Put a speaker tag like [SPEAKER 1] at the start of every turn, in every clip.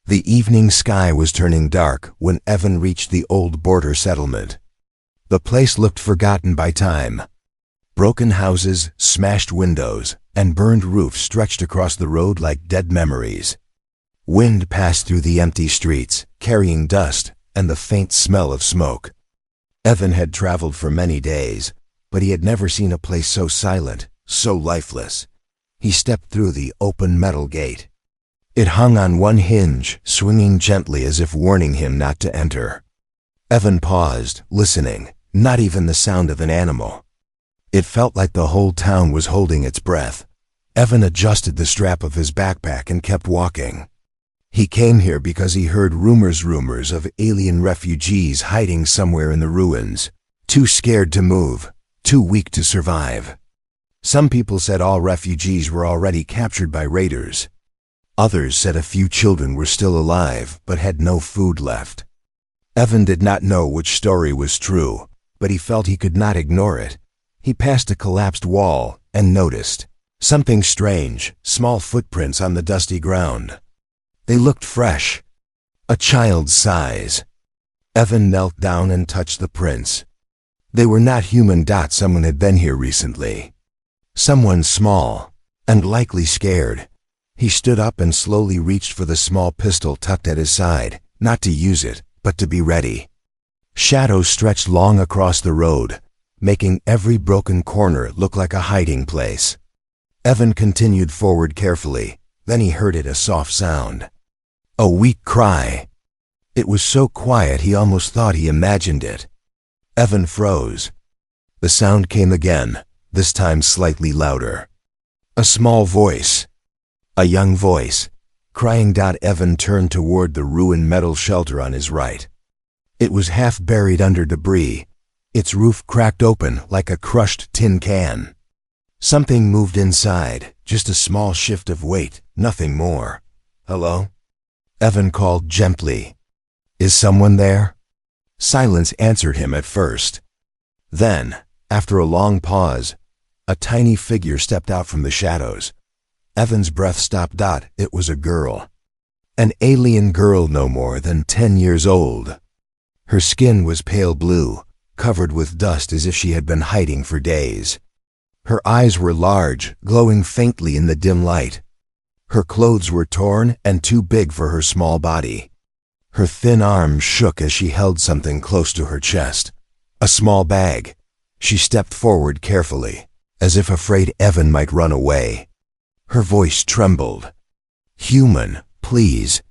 [SPEAKER 1] The evening sky was turning dark when Evan reached the old border settlement. The place looked forgotten by time. Broken houses, smashed windows, and burned roofs stretched across the road like dead memories. Wind passed through the empty streets, carrying dust and the faint smell of smoke. Evan had traveled for many days, but he had never seen a place so silent, so lifeless. He stepped through the open metal gate. It hung on one hinge, swinging gently as if warning him not to enter. Evan paused, listening, not even the sound of an animal. It felt like the whole town was holding its breath. Evan adjusted the strap of his backpack and kept walking. He came here because he heard rumors of alien refugees hiding somewhere in the ruins, too scared to move, too weak to survive. Some people said all refugees were already captured by raiders. Others said a few children were still alive but had no food left. Evan did not know which story was true, but he felt he could not ignore it. He passed a collapsed wall and noticed something strange, small footprints on the dusty ground. They looked fresh, a child's size. Evan knelt down and touched the prints. They were not human. Someone had been here recently. Someone small, and likely scared. He stood up and slowly reached for the small pistol tucked at his side, not to use it, but to be ready. Shadows stretched long across the road, making every broken corner look like a hiding place. Evan continued forward carefully, then he heard a soft sound. A weak cry. It was so quiet he almost thought he imagined it. Evan froze. The sound came again, this time slightly louder. A small voice. A young voice, crying. Evan turned toward the ruined metal shelter on his right. It was half buried under debris, its roof cracked open like a crushed tin can. Something moved inside, just a small shift of weight, nothing more. "Hello?" Evan called gently. "Is someone there?" Silence answered him at first. Then, after a long pause, a tiny figure stepped out from the shadows. Evan's breath stopped. It was a girl. An alien girl no more than 10 years old. Her skin was pale blue, covered with dust as if she had been hiding for days. Her eyes were large, glowing faintly in the dim light. Her clothes were torn and too big for her small body. Her thin arms shook as she held something close to her chest. A small bag. She stepped forward carefully, as if afraid Evan might run away. Her voice trembled. "Human, please.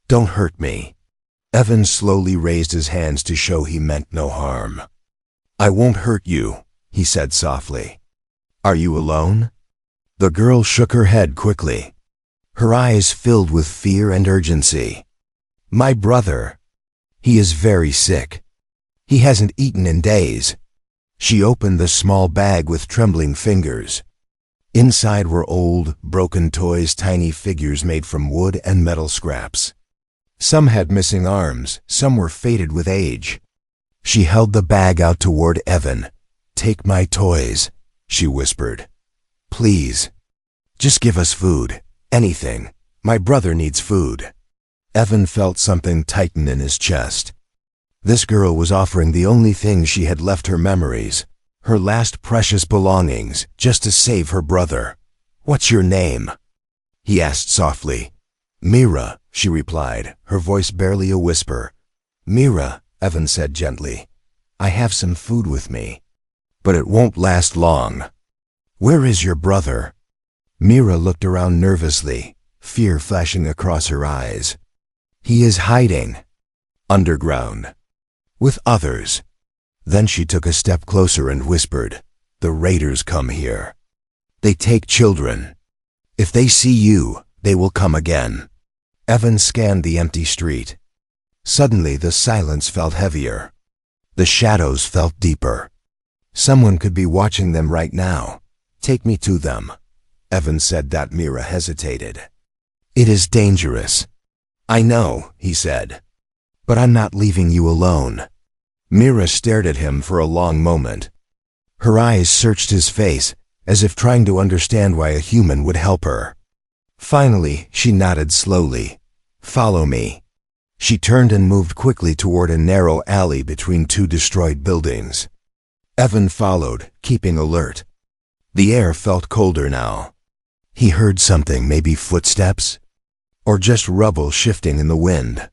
[SPEAKER 1] Don't hurt me." Evan slowly raised his hands to show he meant no harm. "I won't hurt you," he said softly. "Are you alone?" The girl shook her head quickly. Her eyes filled with fear and urgency. "My brother. He is very sick. He hasn't eaten in days." She opened the small bag with trembling fingers. Inside were old, broken toys, tiny figures made from wood and metal scraps. Some had missing arms, some were faded with age. She held the bag out toward Evan. "Take my toys," she whispered. "Please. Just give us food. Anything. My brother needs food." Evan felt something tighten in his chest. This girl was offering the only thing she had left, her memories, her last precious belongings, just to save her brother. "What's your name?" he asked softly. "Mira," she replied, her voice barely a whisper. "Mira," Evan said gently, "I have some food with me, but it won't last long." "Where is your brother?" Mira looked around nervously, fear flashing across her eyes. "He is hiding. Underground. With others." Then she took a step closer and whispered, "The raiders come here. They take children. If they see you, they will come again." Evan scanned the empty street. Suddenly the silence felt heavier. The shadows felt deeper. Someone could be watching them right now. "Take me to them," Evan said. Mira hesitated. "It is dangerous." "I know," he said, "but I'm not leaving you alone." Mira stared at him for a long moment. Her eyes searched his face, as if trying to understand why a human would help her. Finally, she nodded slowly. Follow me. She turned and moved quickly toward a narrow alley between two destroyed buildings. Evan followed, keeping alert. The air felt colder now. He heard something, maybe footsteps? Or just rubble shifting in the wind.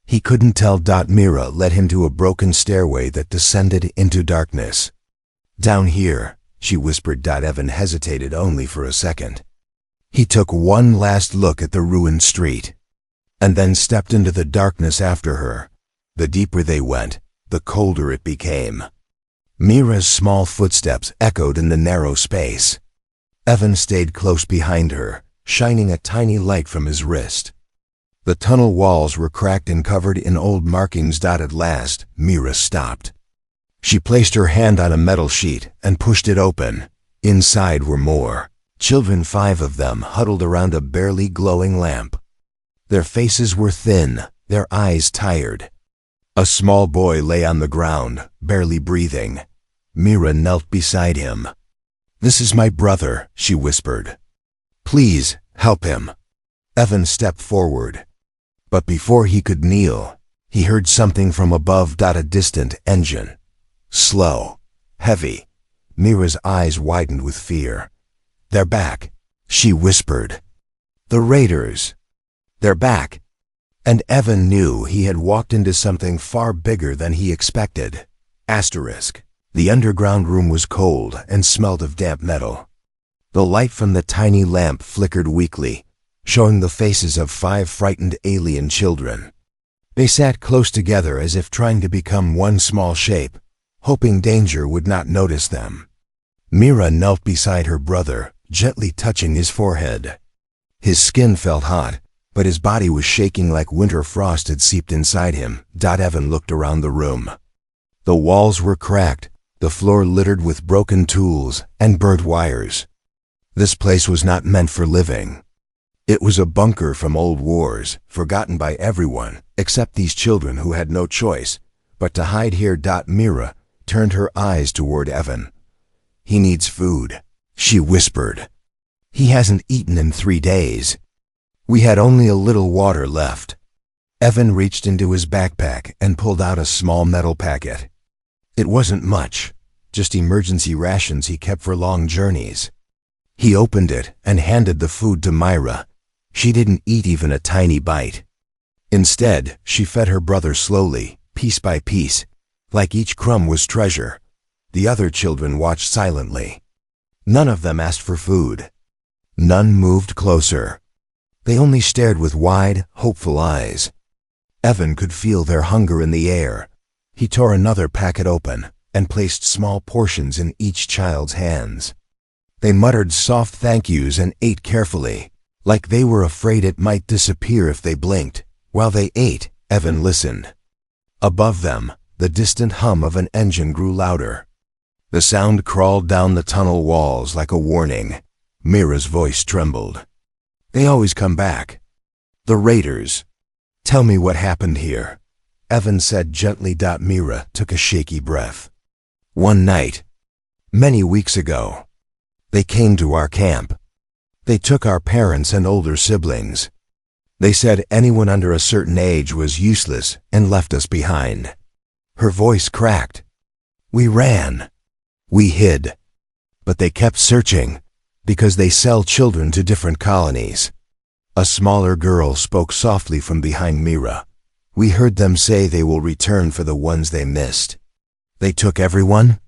[SPEAKER 1] He couldn't tell. Mira led him to a broken stairway that descended into darkness. Down here, she whispered. Evan hesitated only for a second. He took one last look at the ruined street, and then stepped into the darkness after her. The deeper they went, the colder it became. Mira's small footsteps echoed in the narrow space. Evan stayed close behind her, shining a tiny light from his wrist. The tunnel walls were cracked and covered in old markings. At last, Mira stopped. She placed her hand on a metal sheet and pushed it open. Inside were more children, 5 of them huddled around a barely glowing lamp. Their faces were thin, their eyes tired. A small boy lay on the ground, barely breathing. Mira knelt beside him. "This is my brother," she whispered. "Please, help him." Evan stepped forward. But before he could kneel, he heard something from above. A distant engine. Slow, heavy. Mira's eyes widened with fear. "They're back," she whispered. "The raiders. They're back." And Evan knew he had walked into something far bigger than he expected. The underground room was cold and smelled of damp metal. The light from the tiny lamp flickered weakly, showing the faces of 5 frightened alien children. They sat close together as if trying to become one small shape, hoping danger would not notice them. Mira knelt beside her brother, gently touching his forehead. His skin felt hot, but his body was shaking like winter frost had seeped inside him. Evan looked around the room. The walls were cracked, the floor littered with broken tools and burnt wires. This place was not meant for living. It was a bunker from old wars, forgotten by everyone, except these children who had no choice but to hide here. Mira turned her eyes toward Evan. "He needs food," she whispered. "He hasn't eaten in 3 days. We had only a little water left." Evan reached into his backpack and pulled out a small metal packet. It wasn't much, just emergency rations he kept for long journeys. He opened it and handed the food to Mira. She didn't eat even a tiny bite. Instead, she fed her brother slowly, piece by piece, like each crumb was treasure. The other children watched silently. None of them asked for food. None moved closer. They only stared with wide, hopeful eyes. Evan could feel their hunger in the air. He tore another packet open and placed small portions in each child's hands. They muttered soft thank yous and ate carefully, like they were afraid it might disappear if they blinked. While they ate, Evan listened. Above them, the distant hum of an engine grew louder. The sound crawled down the tunnel walls like a warning. Mira's voice trembled. "They always come back. The raiders. Tell me what happened here," Evan said gently. Mira took a shaky breath. "One night, many weeks ago, they came to our camp. They took our parents and older siblings. They said anyone under a certain age was useless and left us behind." Her voice cracked. "We ran. We hid. But they kept searching, because they sell children to different colonies." A smaller girl spoke softly from behind Mira. "We heard them say they will return for the ones they missed." "They took everyone?"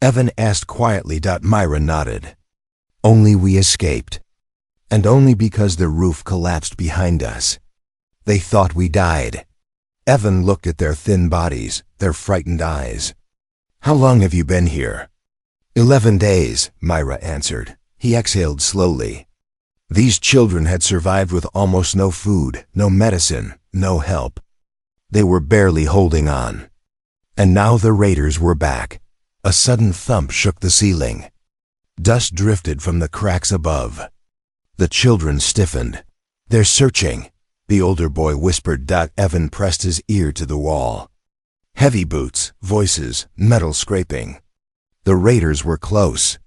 [SPEAKER 1] Evan asked quietly. Mira nodded. "Only we escaped. And only because the roof collapsed behind us. They thought we died." Evan looked at their thin bodies, their frightened eyes. "How long have you been here?" 11 days, Mira answered. He exhaled slowly. These children had survived with almost no food, no medicine, no help. They were barely holding on. And now the raiders were back. A sudden thump shook the ceiling. Dust drifted from the cracks above. The children stiffened. "They're searching," the older boy whispered. Evan pressed his ear to the wall. Heavy boots, voices, metal scraping. The raiders were close.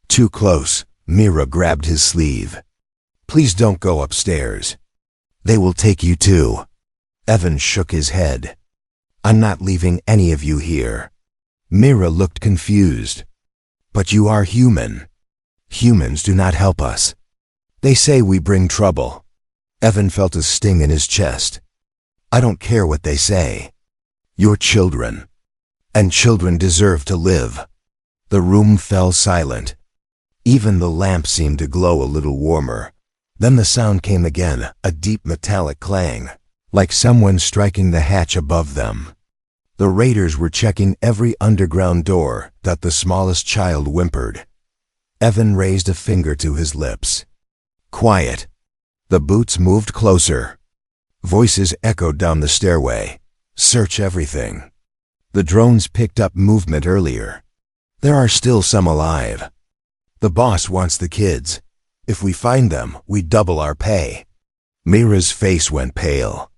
[SPEAKER 1] Too close. Mira grabbed his sleeve. "Please don't go upstairs." They will take you too. Evan shook his head. I'm not leaving any of you here. Mira looked confused. But you are human. Humans do not help us. They say we bring trouble. Evan felt a sting in his chest. I don't care what they say. You're children. And children deserve to live. The room fell silent. Even the lamp seemed to glow a little warmer. Then the sound came again, a deep metallic clang, like someone striking the hatch above them. The raiders were checking every underground door that the smallest child whimpered. Evan raised a finger to his lips. Quiet. The boots moved closer. Voices echoed down the stairway. Search everything. The drones picked up movement earlier. There are still some alive. The boss wants the kids. If we find them, we double our pay. Mira's face went pale.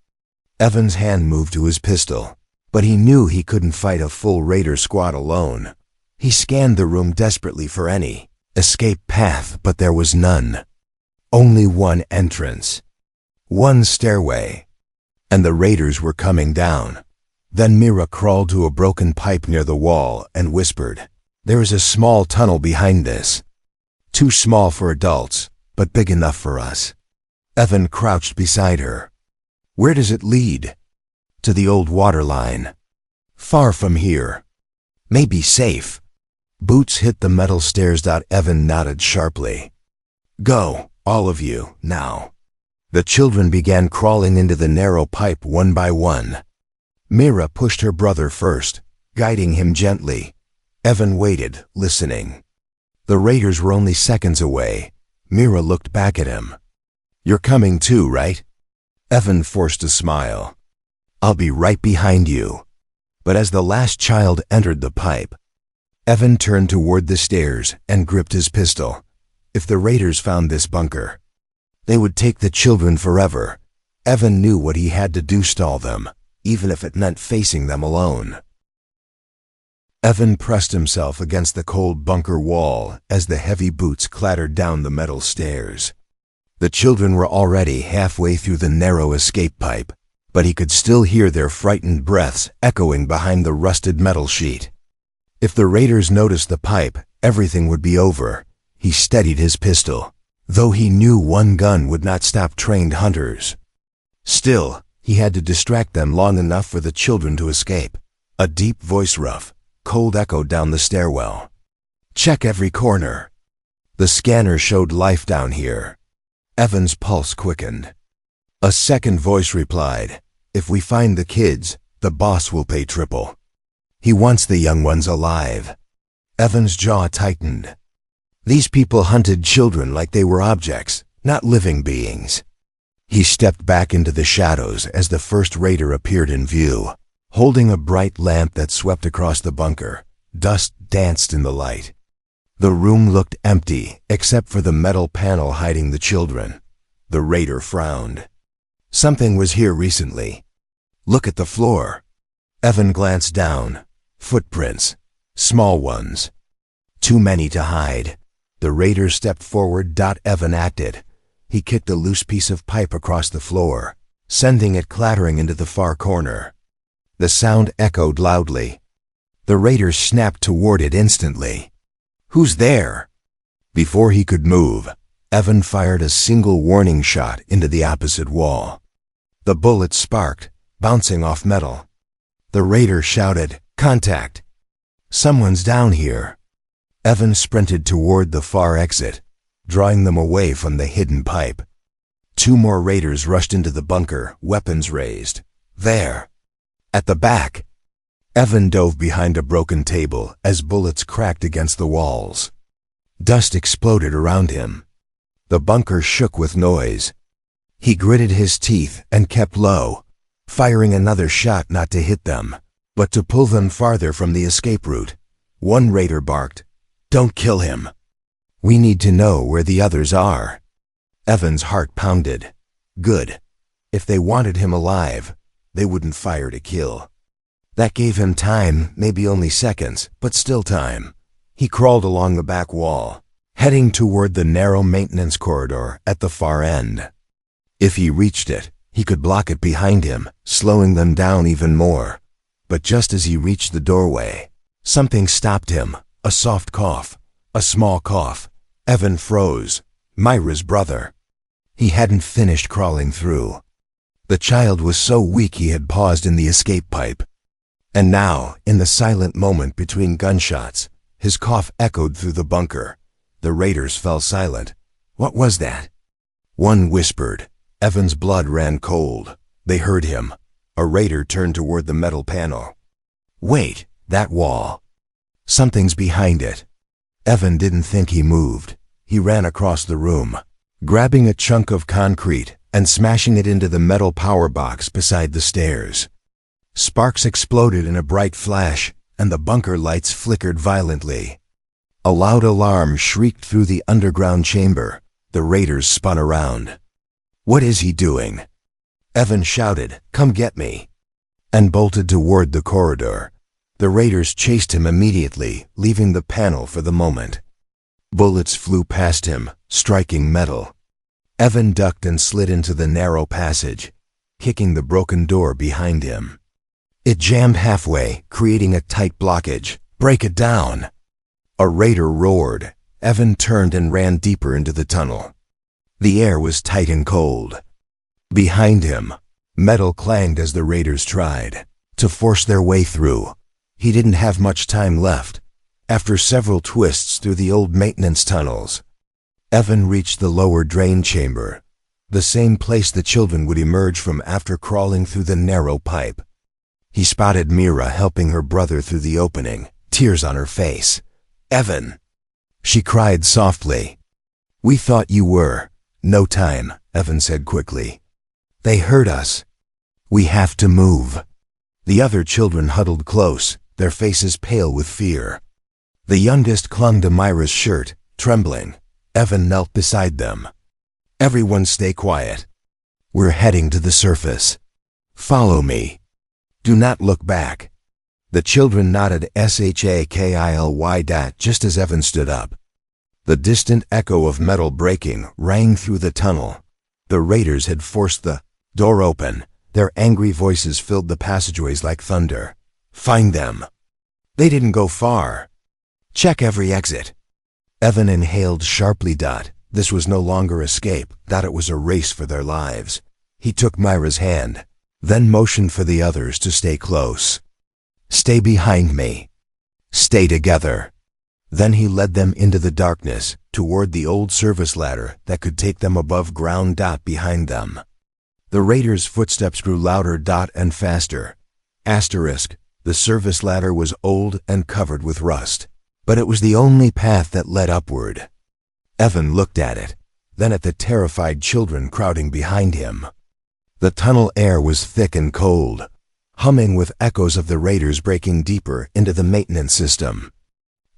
[SPEAKER 1] Evan's hand moved to his pistol, but he knew he couldn't fight a full raider squad alone. He scanned the room desperately for any escape path, but there was none. Only one entrance. One stairway. And the raiders were coming down. Then Mira crawled to a broken pipe near the wall and whispered, There is a small tunnel behind this. Too small for adults, but big enough for us. Evan crouched beside her. Where does it lead? To the old water line. Far from here. Maybe safe. Boots hit the metal stairs. Evan nodded sharply. Go, all of you, now. The children began crawling into the narrow pipe one by one. Mira pushed her brother first, guiding him gently. Evan waited, listening. The raiders were only seconds away. Mira looked back at him. You're coming too, right? Evan forced a smile. I'll be right behind you. But as the last child entered the pipe, Evan turned toward the stairs and gripped his pistol. If the raiders found this bunker, they would take the children forever. Evan knew what he had to do: stall them, even if it meant facing them alone. Evan pressed himself against the cold bunker wall as the heavy boots clattered down the metal stairs. The children were already halfway through the narrow escape pipe, but he could still hear their frightened breaths echoing behind the rusted metal sheet. If the raiders noticed the pipe, everything would be over. He steadied his pistol, though he knew one gun would not stop trained hunters. Still, he had to distract them long enough for the children to escape. A deep voice, rough, cold, echoed down the stairwell. Check every corner. The scanner showed life down here. Evan's pulse quickened. A second voice replied, If we find the kids, the boss will pay triple. He wants the young ones alive. Evan's jaw tightened. These people hunted children like they were objects, not living beings. He stepped back into the shadows as the first raider appeared in view, holding a bright lamp that swept across the bunker. Dust danced in the light. The room looked empty, except for the metal panel hiding the children. The raider frowned. Something was here recently. Look at the floor. Evan glanced down. Footprints. Small ones. Too many to hide. The raider stepped forward. Evan acted. He kicked a loose piece of pipe across the floor, sending it clattering into the far corner. The sound echoed loudly. The raider snapped toward it instantly. Who's there? Before he could move, Evan fired a single warning shot into the opposite wall. The bullet sparked, bouncing off metal. The raider shouted, Contact! Someone's down here. Evan sprinted toward the far exit, drawing them away from the hidden pipe. Two more raiders rushed into the bunker, weapons raised. There! At the back! Evan dove behind a broken table as bullets cracked against the walls. Dust exploded around him. The bunker shook with noise. He gritted his teeth and kept low, firing another shot not to hit them, but to pull them farther from the escape route. One raider barked, Don't kill him. We need to know where the others are. Evan's heart pounded. Good. If they wanted him alive, they wouldn't fire to kill. That gave him time, maybe only seconds, but still time. He crawled along the back wall, heading toward the narrow maintenance corridor at the far end. If he reached it, he could block it behind him, slowing them down even more. But just as he reached the doorway, something stopped him. A soft cough. A small cough. Evan froze. Myra's brother. He hadn't finished crawling through. The child was so weak he had paused in the escape pipe. And now, in the silent moment between gunshots, his cough echoed through the bunker. The raiders fell silent. What was that? One whispered. Evan's blood ran cold. They heard him. A raider turned toward the metal panel. Wait, that wall. Something's behind it. Evan didn't think he moved. He ran across the room, grabbing a chunk of concrete and smashing it into the metal power box beside the stairs. Sparks exploded in a bright flash, and the bunker lights flickered violently. A loud alarm shrieked through the underground chamber. The raiders spun around. What is he doing? Evan shouted, "Come get me," and bolted toward the corridor. The raiders chased him immediately, leaving the panel for the moment. Bullets flew past him, striking metal. Evan ducked and slid into the narrow passage, kicking the broken door behind him. It jammed halfway, creating a tight blockage. "Break it down!" A raider roared. Evan turned and ran deeper into the tunnel. The air was tight and cold. Behind him, metal clanged as the raiders tried to force their way through. He didn't have much time left. After several twists through the old maintenance tunnels, Evan reached the lower drain chamber, the same place the children would emerge from after crawling through the narrow pipe. He spotted Mira helping her brother through the opening, tears on her face. "Evan!" she cried softly. "We thought you were." "No time," Evan said quickly. "They heard us. We have to move." The other children huddled close, their faces pale with fear. The youngest clung to Myra's shirt, trembling. Evan knelt beside them. "Everyone stay quiet. We're heading to the surface. Follow me. Do not look back." The children nodded SHAKILY just as Evan stood up. The distant echo of metal breaking rang through the tunnel. The raiders had forced the door open. Their angry voices filled the passageways like thunder. "Find them." "They didn't go far. Check every exit." Evan inhaled sharply. This was no longer escape, that it was a race for their lives. He took Myra's hand, then motioned for the others to stay close. "Stay behind me. Stay together." Then he led them into the darkness, toward the old service ladder that could take them above ground. Behind them, the raiders' footsteps grew louder and faster. Asterisk, the service ladder was old and covered with rust, but it was the only path that led upward. Evan looked at it, then at the terrified children crowding behind him. The tunnel air was thick and cold, humming with echoes of the raiders breaking deeper into the maintenance system.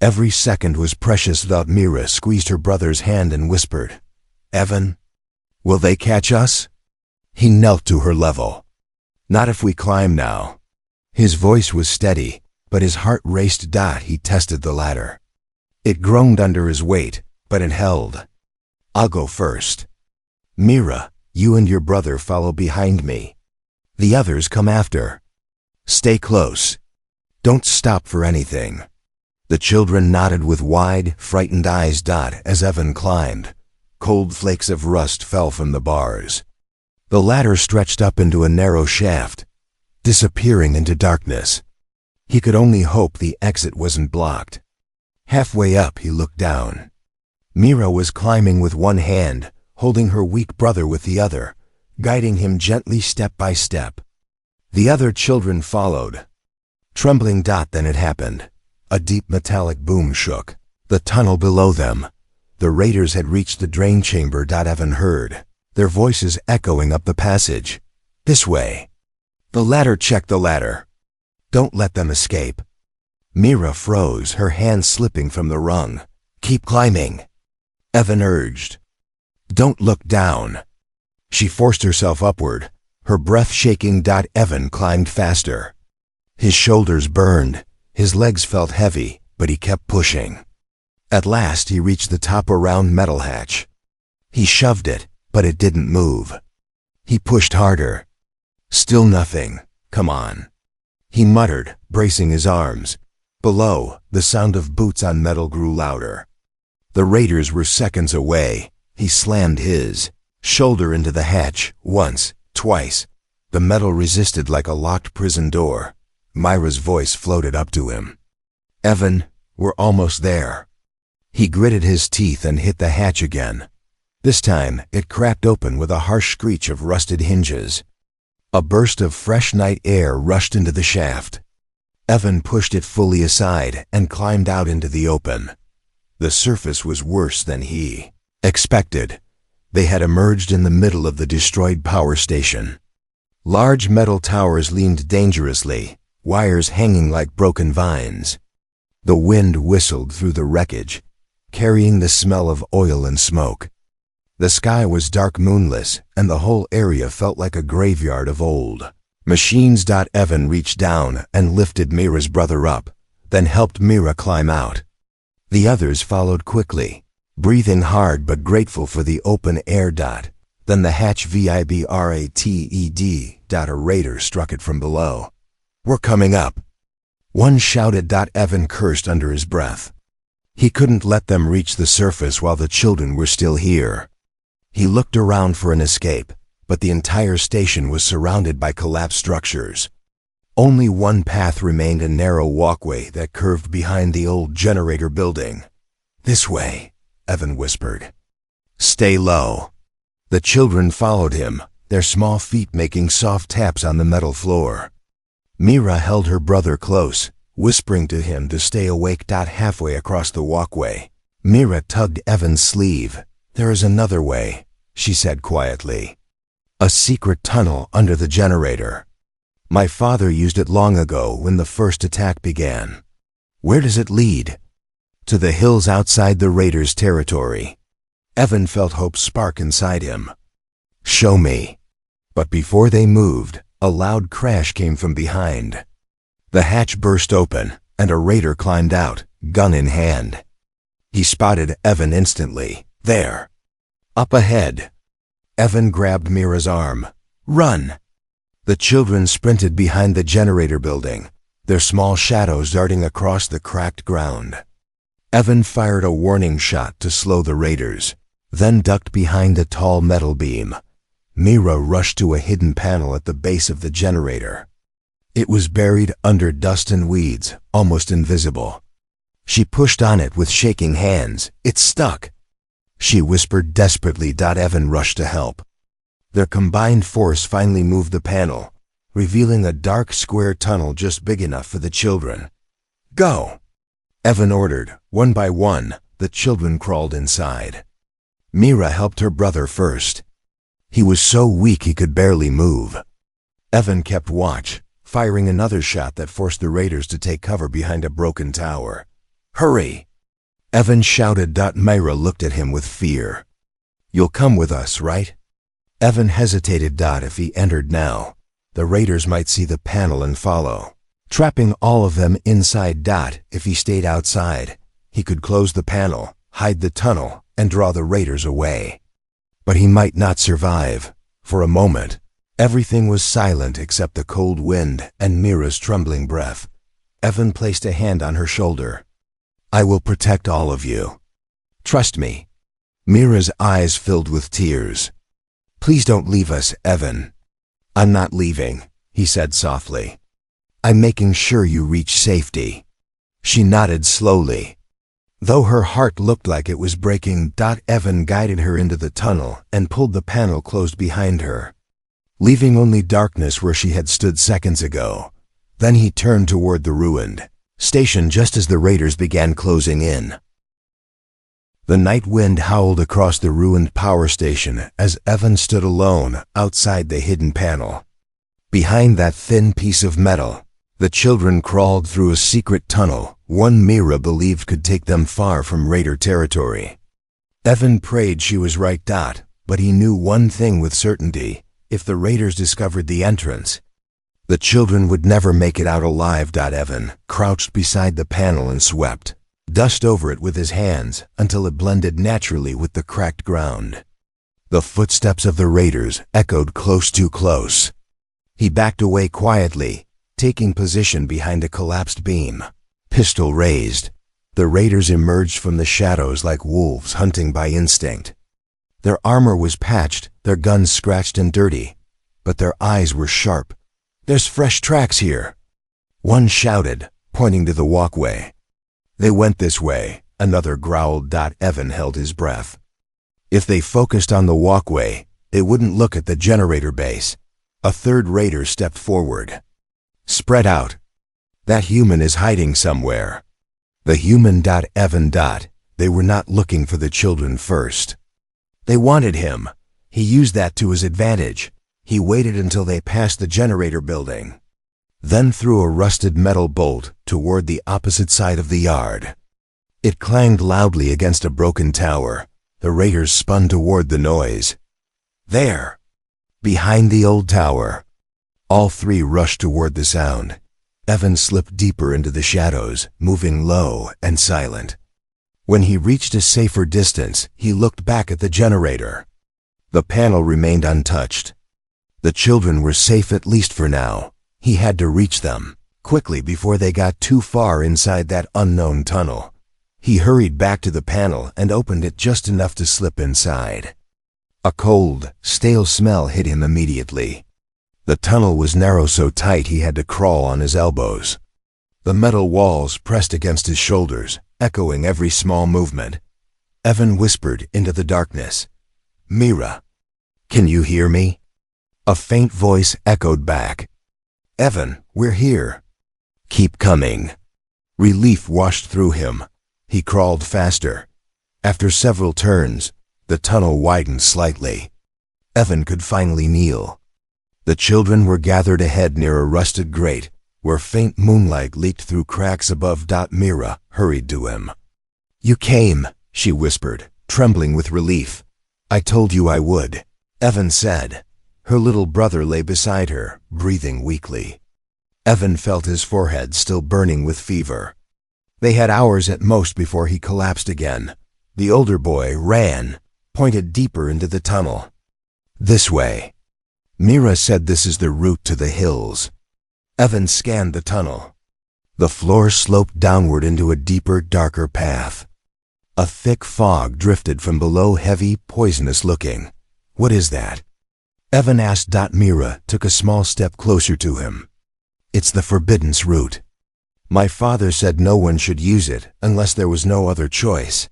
[SPEAKER 1] Every second was precious. Mira squeezed her brother's hand and whispered, "Evan, will they catch us?" He knelt to her level. "Not if we climb now." His voice was steady, but his heart raced. He tested the ladder. It groaned under his weight, but it held. "I'll go first. Mira, you and your brother follow behind me. The others come after. Stay close. Don't stop for anything." The children nodded with wide, frightened eyes. As Evan climbed, cold flakes of rust fell from the bars. The ladder stretched up into a narrow shaft, disappearing into darkness. He could only hope the exit wasn't blocked. Halfway up, he looked down. Mira was climbing with one hand, holding her weak brother with the other, guiding him gently step by step. The other children followed. Trembling. Then it happened. A deep metallic boom shook the tunnel below them. The raiders had reached the drain chamber. Evan heard their voices echoing up the passage. "This way." "The ladder, check the ladder. Don't let them escape." Mira froze, her hand slipping from the rung. "Keep climbing," Evan urged. "Don't look down." She forced herself upward, her breath shaking. Evan climbed faster. His shoulders burned. His legs felt heavy, but he kept pushing. At last he reached the top round metal hatch. He shoved it, but it didn't move. He pushed harder. Still nothing. Come on, he muttered, bracing his arms. Below, the sound of boots on metal grew louder. The raiders were seconds away. He slammed his shoulder into the hatch, once, twice. The metal resisted like a locked prison door. Myra's voice floated up to him. "Evan, we're almost there." He gritted his teeth and hit the hatch again. This time, it cracked open with a harsh screech of rusted hinges. A burst of fresh night air rushed into the shaft. Evan pushed it fully aside and climbed out into the open. The surface was worse than he expected. They had emerged in the middle of the destroyed power station. Large metal towers leaned dangerously, wires hanging like broken vines. The wind whistled through the wreckage, carrying the smell of oil and smoke. The sky was dark, moonless, and the whole area felt like a graveyard of old machines. Evan reached down and lifted Mira's brother up, then helped Mira climb out. The others followed quickly, breathing hard but grateful for the open air. Then the hatch vibrated. A raider struck it from below. "We're coming up," one shouted. Evan cursed under his breath. He couldn't let them reach the surface while the children were still here. He looked around for an escape, but the entire station was surrounded by collapsed structures. Only one path remained, a narrow walkway that curved behind the old generator building. "This way," Evan whispered. "Stay low." The children followed him, their small feet making soft taps on the metal floor. Mira held her brother close, whispering to him to stay awake. Halfway across the walkway, Mira tugged Evan's sleeve. "There is another way," she said quietly. "A secret tunnel under the generator. My father used it long ago when the first attack began." "Where does it lead?" "To the hills outside the raiders' territory." Evan felt hope spark inside him. "Show me." But before they moved, a loud crash came from behind. The hatch burst open, and a raider climbed out, gun in hand. He spotted Evan instantly. "There. Up ahead." Evan grabbed Mira's arm. "Run!" The children sprinted behind the generator building, their small shadows darting across the cracked ground. Evan fired a warning shot to slow the raiders, then ducked behind a tall metal beam. Mira rushed to a hidden panel at the base of the generator. It was buried under dust and weeds, almost invisible. She pushed on it with shaking hands. "It's stuck," she whispered desperately. Evan rushed to help. Their combined force finally moved the panel, revealing a dark square tunnel just big enough for the children. "Go," Evan ordered. One by one, the children crawled inside. Mira helped her brother first. He was so weak he could barely move. Evan kept watch, firing another shot that forced the raiders to take cover behind a broken tower. "Hurry!" Evan shouted. Mira looked at him with fear. "You'll come with us, right?" Evan hesitated. If he entered now, the raiders might see the panel and follow, trapping all of them inside. If he stayed outside, he could close the panel, hide the tunnel, and draw the raiders away. But he might not survive. For a moment, everything was silent except the cold wind and Mira's trembling breath. Evan placed a hand on her shoulder. "I will protect all of you. Trust me." Mira's eyes filled with tears. "Please don't leave us, Evan." "I'm not leaving," he said softly. "I'm making sure you reach safety." She nodded slowly, though her heart looked like it was breaking. Evan guided her into the tunnel and pulled the panel closed behind her, leaving only darkness where she had stood seconds ago. Then he turned toward the ruined station just as the raiders began closing in. The night wind howled across the ruined power station as Evan stood alone outside the hidden panel. Behind that thin piece of metal, the children crawled through a secret tunnel, one Mira believed could take them far from raider territory. Evan prayed she was right. But he knew one thing with certainty: if the raiders discovered the entrance, the children would never make it out alive. Evan crouched beside the panel and swept dust over it with his hands until it blended naturally with the cracked ground. The footsteps of the raiders echoed close too close. He backed away quietly, taking position behind a collapsed beam. Pistol raised, the raiders emerged from the shadows like wolves hunting by instinct. Their armor was patched, their guns scratched and dirty, but their eyes were sharp. "There's fresh tracks here," one shouted, pointing to the walkway. "They went this way," another growled. Evan held his breath. If they focused on the walkway, they wouldn't look at the generator base. A third raider stepped forward. "Spread out. That human is hiding somewhere." The human. Evan. They were not looking for the children first. They wanted him. He used that to his advantage. He waited until they passed the generator building, then threw a rusted metal bolt toward the opposite side of the yard. It clanged loudly against a broken tower. The raiders spun toward the noise. There, behind the old tower. All three rushed toward the sound. Evan slipped deeper into the shadows, moving low and silent. When he reached a safer distance, he looked back at the generator. The panel remained untouched. The children were safe, at least for now. He had to reach them quickly before they got too far inside that unknown tunnel. He hurried back to the panel and opened it just enough to slip inside. A cold, stale smell hit him immediately. The tunnel was narrow, so tight he had to crawl on his elbows. The metal walls pressed against his shoulders, echoing every small movement. Evan whispered into the darkness, "Mira, can you hear me?" A faint voice echoed back, "Evan, we're here." "Keep coming." Relief washed through him. He crawled faster. After several turns, the tunnel widened slightly. Evan could finally kneel. The children were gathered ahead near a rusted grate, where faint moonlight leaked through cracks above. Mira hurried to him. "You came," she whispered, trembling with relief. "I told you I would," Evan said. Her little brother lay beside her, breathing weakly. Evan felt his forehead still burning with fever. They had hours at most before he collapsed again. The older boy ran, pointed deeper into the tunnel. "This way." Mira said, "This is the route to the hills." Evan scanned the tunnel. The floor sloped downward into a deeper, darker path. A thick fog drifted from below, heavy, poisonous looking. "What is that?" Evan asked. Mira took a small step closer to him. "It's the Forbidden's route. My father said no one should use it unless there was no other choice.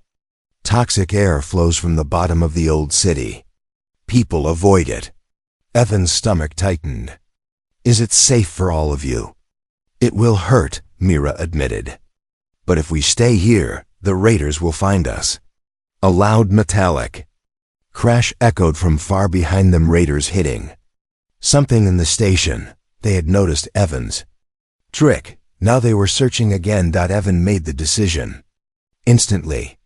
[SPEAKER 1] Toxic air flows from the bottom of the old city. People avoid it." Evan's stomach tightened. "Is it safe for all of you?" "It will hurt," Mira admitted. "But if we stay here, the raiders will find us." A loud metallic crash echoed from far behind them, raiders hitting something in the station. They had noticed Evan's trick. Now they were searching again. Evan made the decision instantly.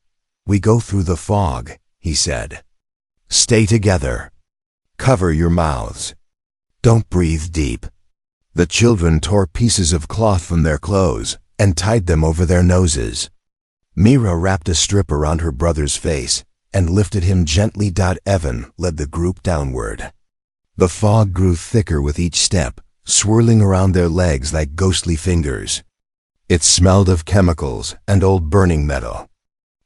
[SPEAKER 1] "We go through the fog," he said. "Stay together. Cover your mouths. Don't breathe deep." The children tore pieces of cloth from their clothes and tied them over their noses. Mira wrapped a strip around her brother's face and lifted him gently. Evan led the group downward. The fog grew thicker with each step, swirling around their legs like ghostly fingers. It smelled of chemicals and old burning metal.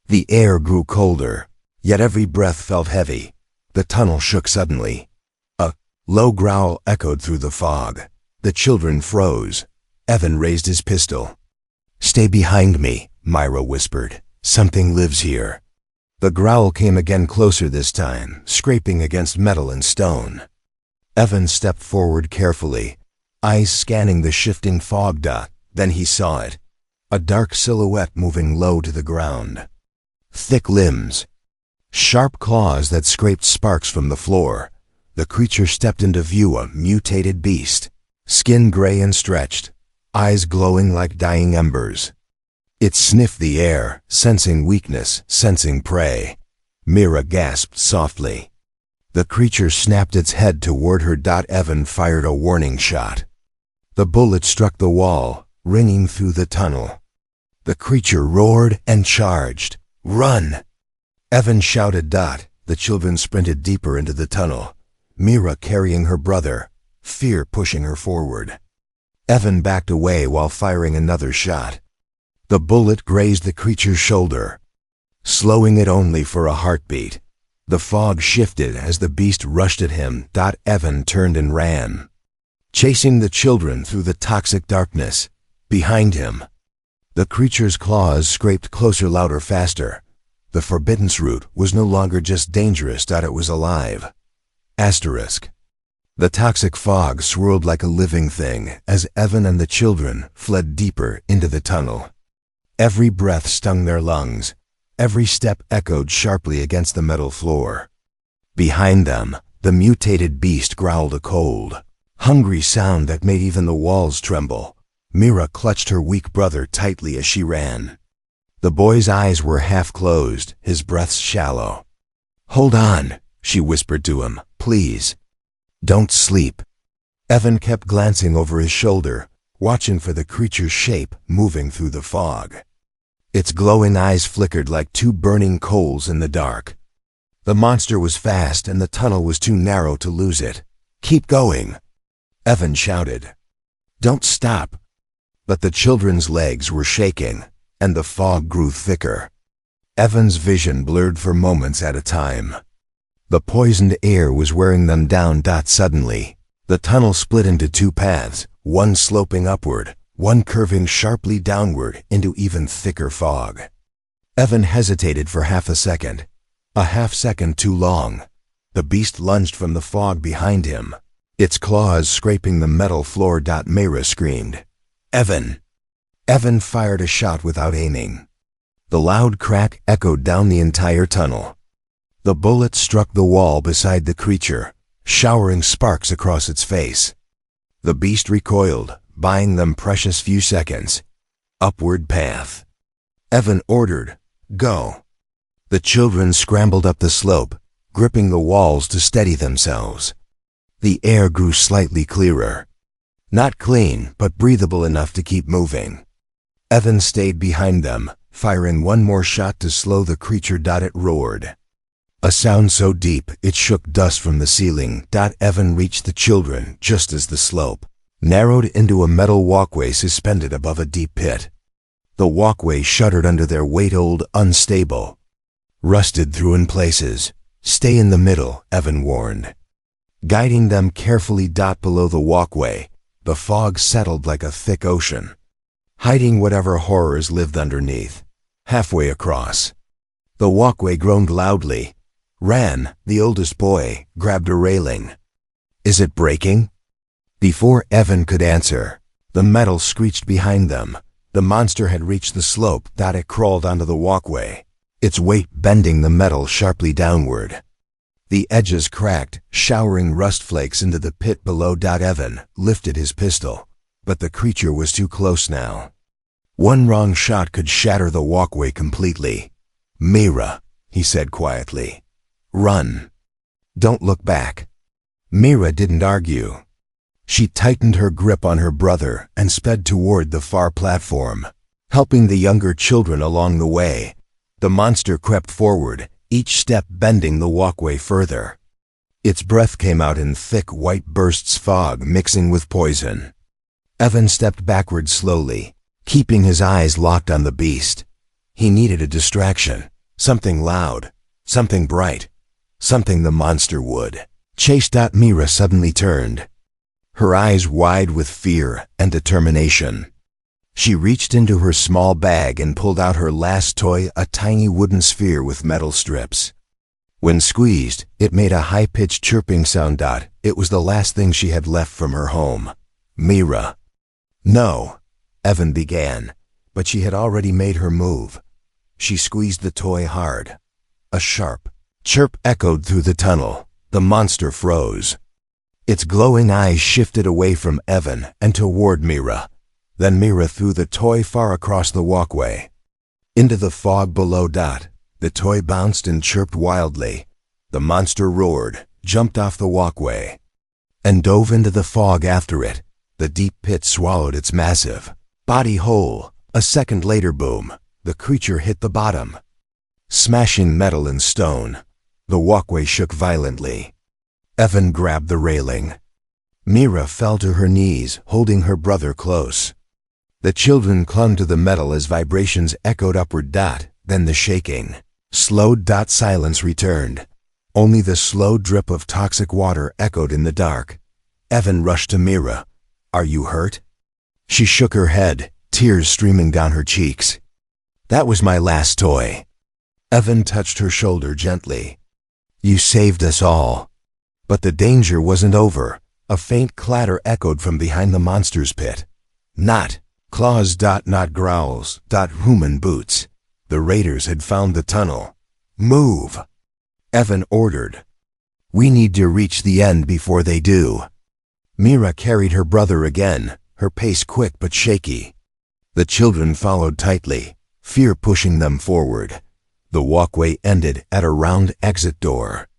[SPEAKER 1] The air grew colder, yet every breath felt heavy. The tunnel shook suddenly. A low growl echoed through the fog. The children froze. Evan raised his pistol. "Stay behind me," Mira whispered. "Something lives here." The growl came again, closer this time, scraping against metal and stone. Evan stepped forward carefully, eyes scanning the shifting fog. Then he saw it. A dark silhouette moving low to the ground. Thick limbs, sharp claws that scraped sparks from the floor. The creature stepped into view, a mutated beast, skin gray and stretched, eyes glowing like dying embers. It sniffed the air, sensing weakness, sensing prey. Mira gasped softly. The creature snapped its head toward her. Evan fired a warning shot. The bullet struck the wall, ringing through the tunnel. The creature roared and charged. "Run!" Evan shouted. The children sprinted deeper into the tunnel, Mira carrying her brother, fear pushing her forward. Evan backed away while firing another shot. The bullet grazed the creature's shoulder, slowing it only for a heartbeat. The fog shifted as the beast rushed at him. Evan turned and ran, chasing the children through the toxic darkness. Behind him, the creature's claws scraped closer, louder, faster. The forbiddance root was no longer just dangerous, it was alive. Asterisk. The toxic fog swirled like a living thing as Evan and the children fled deeper into the tunnel. Every breath stung their lungs. Every step echoed sharply against the metal floor. Behind them, the mutated beast growled a cold, hungry sound that made even the walls tremble. Mira clutched her weak brother tightly as she ran. The boy's eyes were half closed, his breath shallow. "Hold on," she whispered to him. "Please. Don't sleep." Evan kept glancing over his shoulder, watching for the creature's shape moving through the fog. Its glowing eyes flickered like two burning coals in the dark. The monster was fast and the tunnel was too narrow to lose it. "Keep going," Evan shouted. "Don't stop." But the children's legs were shaking, and the fog grew thicker. Evan's vision blurred for moments at a time. The poisoned air was wearing them down. Suddenly, the tunnel split into two paths, one sloping upward, one curving sharply downward into even thicker fog. Evan hesitated for half a second. A half second too long. The beast lunged from the fog behind him, its claws scraping the metal floor. Mira screamed, "Evan!" Evan fired a shot without aiming. The loud crack echoed down the entire tunnel. The bullet struck the wall beside the creature, showering sparks across its face. The beast recoiled, buying them precious few seconds. "Upward path," Evan ordered. "Go." The children scrambled up the slope, gripping the walls to steady themselves. The air grew slightly clearer. Not clean, but breathable enough to keep moving. Evan stayed behind them, firing one more shot to slow the creature. It roared, a sound so deep it shook dust from the ceiling. Evan reached the children just as the slope narrowed into a metal walkway suspended above a deep pit. The walkway shuddered under their weight, old, unstable, rusted through in places. "Stay in the middle," Evan warned, guiding them carefully. Below the walkway, the fog settled like a thick ocean, hiding whatever horrors lived underneath. Halfway across, the walkway groaned loudly. Ran, the oldest boy, grabbed a railing. "Is it breaking?" Before Evan could answer, the metal screeched behind them. The monster had reached the slope. It crawled onto the walkway, its weight bending the metal sharply downward. The edges cracked, showering rust flakes into the pit below. Evan lifted his pistol, but the creature was too close now. One wrong shot could shatter the walkway completely. "Mira," he said quietly. "Run. Don't look back." Mira didn't argue. She tightened her grip on her brother and sped toward the far platform, helping the younger children along the way. The monster crept forward, each step bending the walkway further. Its breath came out in thick white bursts, fog mixing with poison. Evan stepped backward slowly, keeping his eyes locked on the beast. He needed a distraction, something loud, something bright, something the monster would chase. Mira suddenly turned, her eyes wide with fear and determination. She reached into her small bag and pulled out her last toy, a tiny wooden sphere with metal strips. When squeezed, it made a high-pitched chirping sound. It was the last thing she had left from her home. "Mira." "No," Evan began, but she had already made her move. She squeezed the toy hard. A sharp chirp echoed through the tunnel. The monster froze. Its glowing eyes shifted away from Evan and toward Mira. Then Mira threw the toy far across the walkway, into the fog below. The toy bounced and chirped wildly. The monster roared, jumped off the walkway, and dove into the fog after it. The deep pit swallowed its massive body whole. A second later, boom, the creature hit the bottom, smashing metal and stone. The walkway shook violently. Evan grabbed the railing. Mira fell to her knees, holding her brother close. The children clung to the metal as vibrations echoed upward. Then the shaking slowed. Silence returned. Only the slow drip of toxic water echoed in the dark. Evan rushed to Mira. "Are you hurt?" She shook her head, tears streaming down her cheeks. "That was my last toy." Evan touched her shoulder gently. "You saved us all." But the danger wasn't over. A faint clatter echoed from behind the monster's pit. Not claws. Not growls. Human boots. The raiders had found the tunnel. "Move," Evan ordered. "We need to reach the end before they do." Mira carried her brother again, her pace quick but shaky. The children followed tightly, fear pushing them forward. The walkway ended at a round exit door.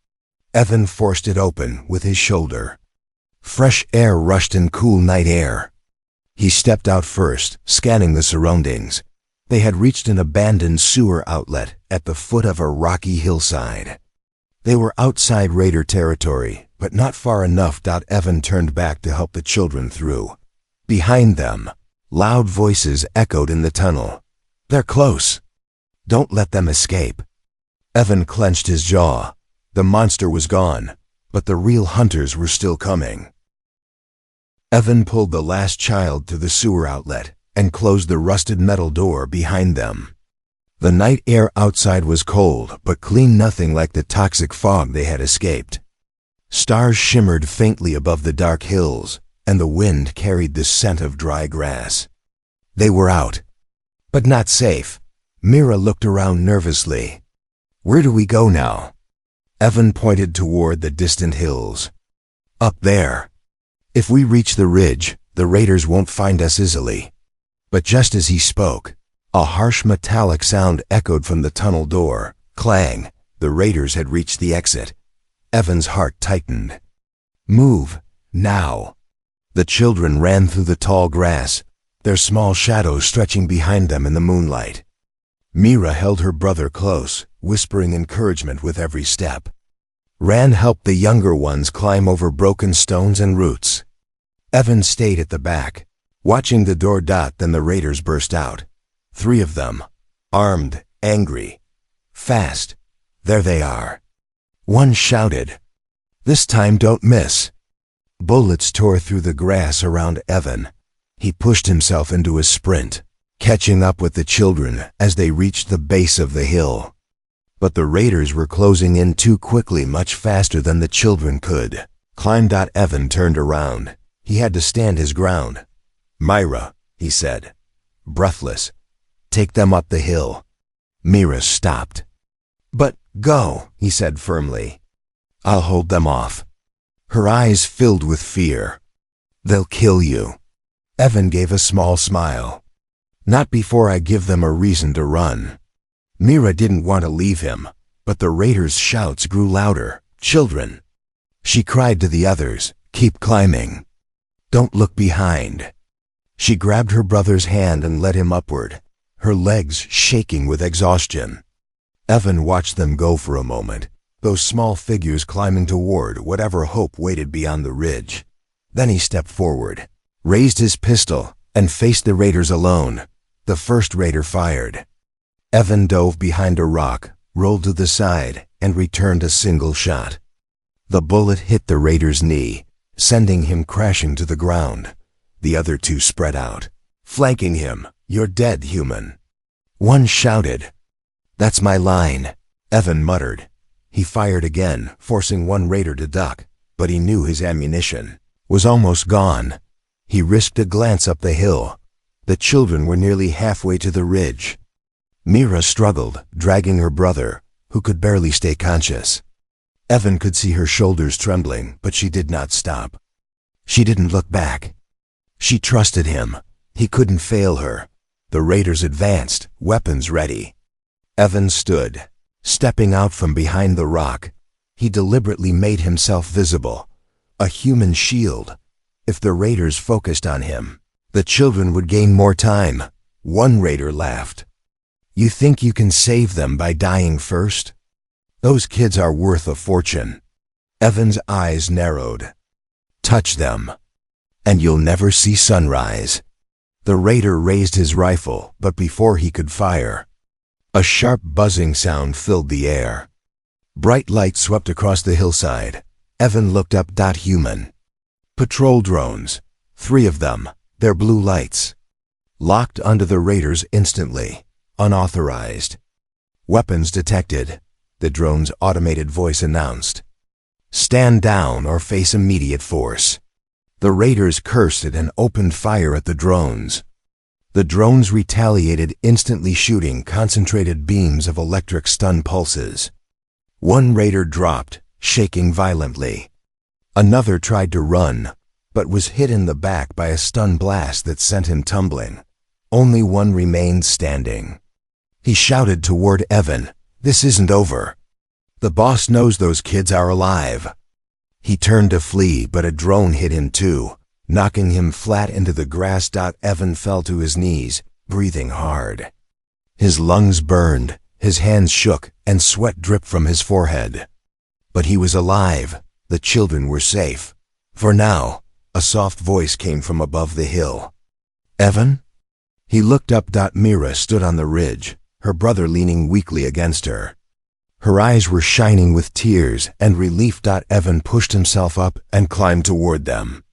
[SPEAKER 1] Evan forced it open with his shoulder. Fresh air rushed in, cool night air. He stepped out first, scanning the surroundings. They had reached an abandoned sewer outlet at the foot of a rocky hillside. They were outside raider territory, but not far enough. Evan turned back to help the children through. Behind them, loud voices echoed in the tunnel. "They're close. Don't let them escape." Evan clenched his jaw. The monster was gone, but the real hunters were still coming. Evan pulled the last child to the sewer outlet and closed the rusted metal door behind them. The night air outside was cold but clean, nothing like the toxic fog they had escaped. Stars shimmered faintly above the dark hills, and the wind carried the scent of dry grass. They were out, but not safe. Mira looked around nervously. "Where do we go now?" Evan pointed toward the distant hills. "Up there. If we reach the ridge, the raiders won't find us easily." But just as he spoke, a harsh metallic sound echoed from the tunnel door. Clang! The raiders had reached the exit. Evan's heart tightened. "Move, now!" The children ran through the tall grass, their small shadows stretching behind them in the moonlight. Mira held her brother close, whispering encouragement with every step. Rand helped the younger ones climb over broken stones and roots. Evan stayed at the back, watching the door. Then the raiders burst out. 3 of them, armed, angry, fast. There they are. One shouted, "This time don't miss." Bullets tore through the grass around Evan. He pushed himself into a sprint, catching up with the children as they reached the base of the hill. But the raiders were closing in too quickly, much faster than the children could climb. Evan turned around. He had to stand his ground. "Mira," he said, breathless, "take them up the hill." Mira stopped. "But go," he said firmly. "I'll hold them off." Her eyes filled with fear. "They'll kill you." Evan gave a small smile. "Not before I give them a reason to run." Mira didn't want to leave him, but the raiders' shouts grew louder. "Children!" She cried to the others, "Keep climbing. Don't look behind." She grabbed her brother's hand and led him upward, her legs shaking with exhaustion. Evan watched them go for a moment, those small figures climbing toward whatever hope waited beyond the ridge. Then he stepped forward, raised his pistol, and faced the raiders alone. The first raider fired. Evan dove behind a rock, rolled to the side, and returned a single shot. The bullet hit the raider's knee, sending him crashing to the ground. The other 2 spread out, flanking him. "You're dead, human." One shouted. "That's my line," Evan muttered. He fired again, forcing one raider to duck, but he knew his ammunition was almost gone. He risked a glance up the hill. The children were nearly halfway to the ridge. Mira struggled, dragging her brother, who could barely stay conscious. Evan could see her shoulders trembling, but she did not stop. She didn't look back. She trusted him. He couldn't fail her. The raiders advanced, weapons ready. Evan stood, stepping out from behind the rock. He deliberately made himself visible, a human shield. If the raiders focused on him, the children would gain more time. One raider laughed. "You think you can save them by dying first?" Those kids are worth a fortune. Evan's eyes narrowed. Touch them, and you'll never see sunrise. The raider raised his rifle, but before he could fire, a sharp buzzing sound filled the air. Bright light swept across the hillside. Evan looked up. Human. Patrol drones. 3 of them, their blue lights. Locked onto the raiders instantly. Unauthorized. Weapons detected, the drone's automated voice announced. Stand down or face immediate force. The raiders cursed it and opened fire at the drones. The drones retaliated, instantly shooting concentrated beams of electric stun pulses. One raider dropped, shaking violently. Another tried to run, but was hit in the back by a stun blast that sent him tumbling. Only one remained standing. He shouted toward Evan, "This isn't over. The boss knows those kids are alive." He turned to flee, but a drone hit him too, knocking him flat into the grass. Evan fell to his knees, breathing hard. His lungs burned, his hands shook, and sweat dripped from his forehead. But he was alive. The children were safe. For now. A soft voice came from above the hill. "Evan?" He looked up. Mira stood on the ridge, her brother leaning weakly against her. Her eyes were shining with tears and relief. Evan pushed himself up and climbed toward them.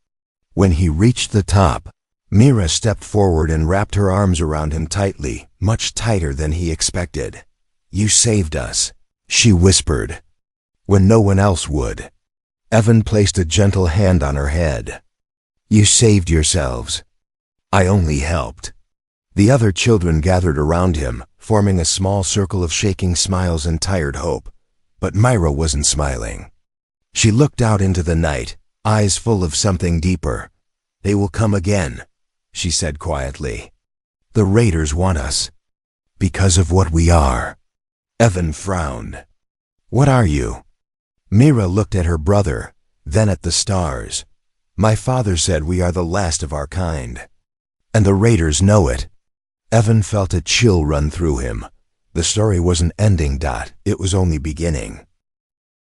[SPEAKER 1] When he reached the top, Mira stepped forward and wrapped her arms around him tightly, much tighter than he expected. "You saved us," she whispered, when no one else would. Evan placed a gentle hand on her head. "You saved yourselves. I only helped." The other children gathered around him, forming a small circle of shaking smiles and tired hope. But Myra wasn't smiling. She looked out into the night, eyes full of something deeper. "They will come again," she said quietly. "The raiders want us. Because of what we are." Evan frowned. "What are you?" Mira looked at her brother, then at the stars. "My father said we are the last of our kind. And the raiders know it." Evan felt a chill run through him. The story wasn't ending. It was only beginning.